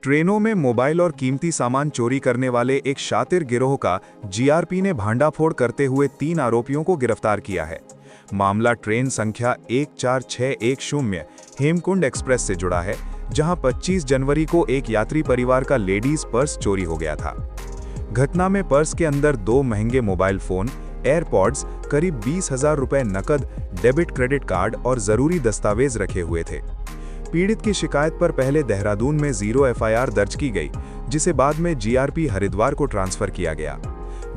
ट्रेनों में मोबाइल और कीमती सामान चोरी करने वाले एक शातिर गिरोह का जीआरपी ने भांडाफोड़ करते हुए 3 आरोपियों को गिरफ्तार किया है। मामला ट्रेन संख्या 14610 हेमकुंड एक्सप्रेस से जुड़ा है, जहां 25 जनवरी को एक यात्री परिवार का लेडीज पर्स चोरी हो गया था। घटना में पर्स के अंदर 2 महंगे मोबाइल फोन, एयरपॉड्स, करीब 20,000 रुपए नकद, डेबिट क्रेडिट कार्ड और जरूरी दस्तावेज रखे हुए थे। पीड़ित की शिकायत पर पहले देहरादून में 0 एफआईआर दर्ज की गई, जिसे बाद में जीआरपी हरिद्वार को ट्रांसफर किया गया।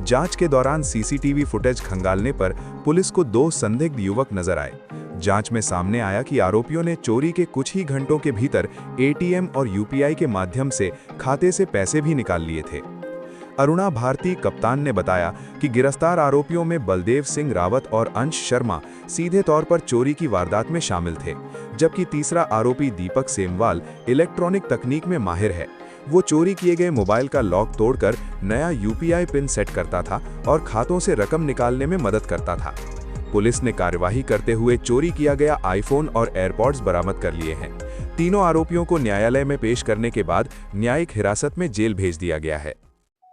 जांच के दौरान सीसीटीवी फुटेज खंगालने पर पुलिस को 2 संदिग्ध युवक नजर आए। जांच में सामने आया कि आरोपियों ने चोरी के कुछ ही घंटों के भीतर एटीएम और यूपीआई के माध्यम से खाते से पैसे भी निकाल लिए थे। अरुणा भारती कप्तान ने बताया कि गिरफ्तार आरोपियों में बलदेव सिंह रावत और अंश शर्मा सीधे तौर पर चोरी की वारदात में शामिल थे, जबकि तीसरा आरोपी दीपक सेमवाल इलेक्ट्रॉनिक तकनीक में माहिर है। वो चोरी किए गए मोबाइल का लॉक तोड़कर नया यूपीआई पिन सेट करता था और खातों से रकम निकालने में मदद करता था। पुलिस ने कार्यवाही करते हुए चोरी किया गया आईफोन और एयरपॉड्स बरामद कर लिए हैं। तीनों आरोपियों को न्यायालय में पेश करने के बाद न्यायिक हिरासत में जेल भेज दिया गया है।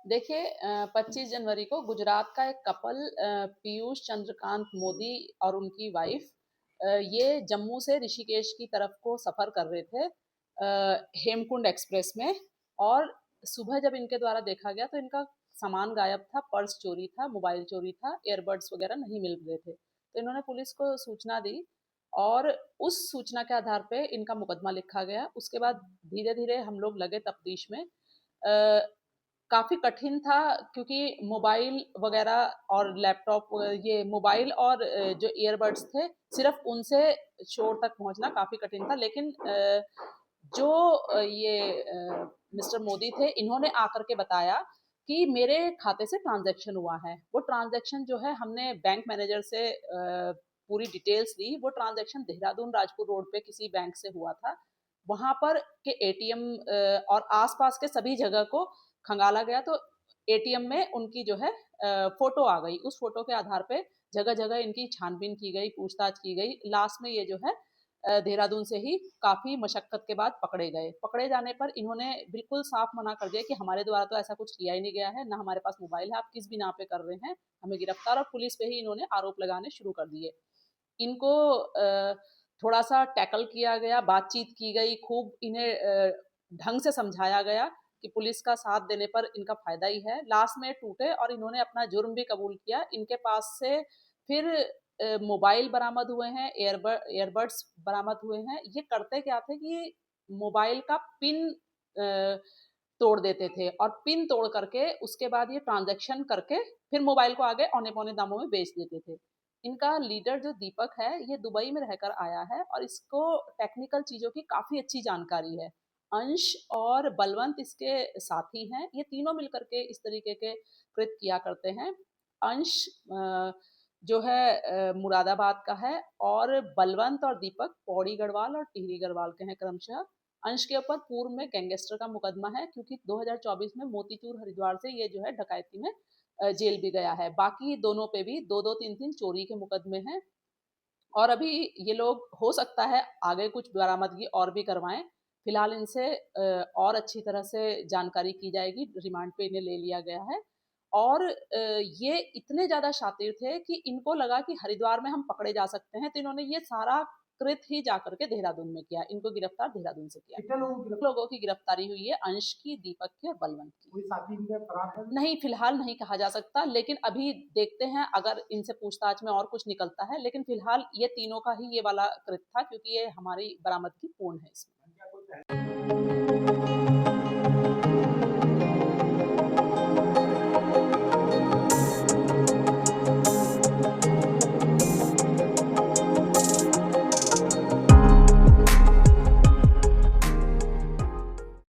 देखिए 25 जनवरी को गुजरात का एक कपल पीयूष चंद्रकांत मोदी और उनकी वाइफ ये जम्मू से ऋषिकेश की तरफ को सफ़र कर रहे थे हेमकुंड एक्सप्रेस में। और सुबह जब इनके द्वारा देखा गया तो इनका सामान गायब था, पर्स चोरी था, मोबाइल चोरी था, ईयरबड्स वगैरह नहीं मिल रहे थे। तो इन्होंने पुलिस को सूचना दी और उस सूचना के आधार पे इनका मुकदमा लिखा गया। उसके बाद धीरे धीरे हम लोग लगे तफ्तीश में। काफ़ी कठिन था क्योंकि मोबाइल वगैरह और लैपटॉप, ये मोबाइल और जो ईयरबड्स थे सिर्फ उनसे शोर तक पहुंचना काफ़ी कठिन था। लेकिन जो ये मिस्टर मोदी थे, इन्होंने आकर के बताया कि मेरे खाते से ट्रांजैक्शन हुआ है। वो ट्रांजैक्शन जो है हमने बैंक मैनेजर से पूरी डिटेल्स ली। वो ट्रांजैक्शन देहरादून राजपुर रोड पे किसी बैंक से हुआ था। वहां पर के एटीएम और आसपास के सभी जगह को खंगाला गया तो एटीएम में उनकी जो है फोटो आ गई। उस फोटो के आधार पे जगह जगह इनकी छानबीन की गई, पूछताछ की गई। लास्ट में ये जो है देहरादून से ही काफ़ी मशक्कत के बाद पकड़े गए। पकड़े जाने पर इन्होंने बिल्कुल साफ मना कर दिया कि हमारे द्वारा तो ऐसा कुछ किया ही नहीं गया है, ना हमारे पास मोबाइल है, आप किस बिना पे कर रहे हैं हमें गिरफ्तार। और पुलिस पे ही इन्होंने आरोप लगाने शुरू कर दिए। इनको थोड़ा सा टैकल किया गया, बातचीत की गई, खूब इन्हें ढंग से समझाया गया कि पुलिस का साथ देने पर इनका फायदा ही है। लास्ट में टूटे और इन्होंने अपना जुर्म भी कबूल किया। इनके पास से फिर मोबाइल बरामद हुए हैं, ईयरबड्स बरामद हुए हैं। ये करते क्या थे कि मोबाइल का पिन तोड़ देते थे और पिन तोड़ करके उसके बाद ये ट्रांजैक्शन करके फिर मोबाइल को आगे औने पौने दामों में बेच देते थे। इनका लीडर जो दीपक है ये दुबई में रहकर आया है और इसको टेक्निकल चीज़ों की काफ़ी अच्छी जानकारी है। अंश और बलवंत इसके साथी हैं। ये तीनों मिलकर के इस तरीके के कृत्य किया करते हैं। अंश जो है मुरादाबाद का है और बलवंत और दीपक पौड़ी गढ़वाल और टिहरी गढ़वाल के हैं क्रमशः। अंश के ऊपर पूर्व में गैंगस्टर का मुकदमा है क्योंकि 2024 में मोतीचूर हरिद्वार से ये जो है डकैती में जेल भी गया है। बाकी दोनों पे भी 2-2 3-3 चोरी के मुकदमे हैं और अभी ये लोग हो सकता है आगे कुछ बरामदगी और भी करवाएं। फिलहाल इनसे और अच्छी तरह से जानकारी की जाएगी। रिमांड पे इन्हें ले लिया गया है और ये इतने ज़्यादा शातिर थे कि इनको लगा कि हरिद्वार में हम पकड़े जा सकते हैं, तो इन्होंने ये सारा कृत ही जाकर के देहरादून में किया। इनको गिरफ्तार देहरादून से किया। कितने लोगों की गिरफ्तारी हुई है? अंश की, दीपक की और बलवंत की। कोई साथी इनके फरार है? नहीं, फिलहाल नहीं कहा जा सकता, लेकिन अभी देखते हैं अगर इनसे पूछताछ में और कुछ निकलता है। लेकिन फिलहाल ये तीनों का ही ये वाला कृत था क्योंकि ये हमारी बरामदगी पूर्ण है इसमें।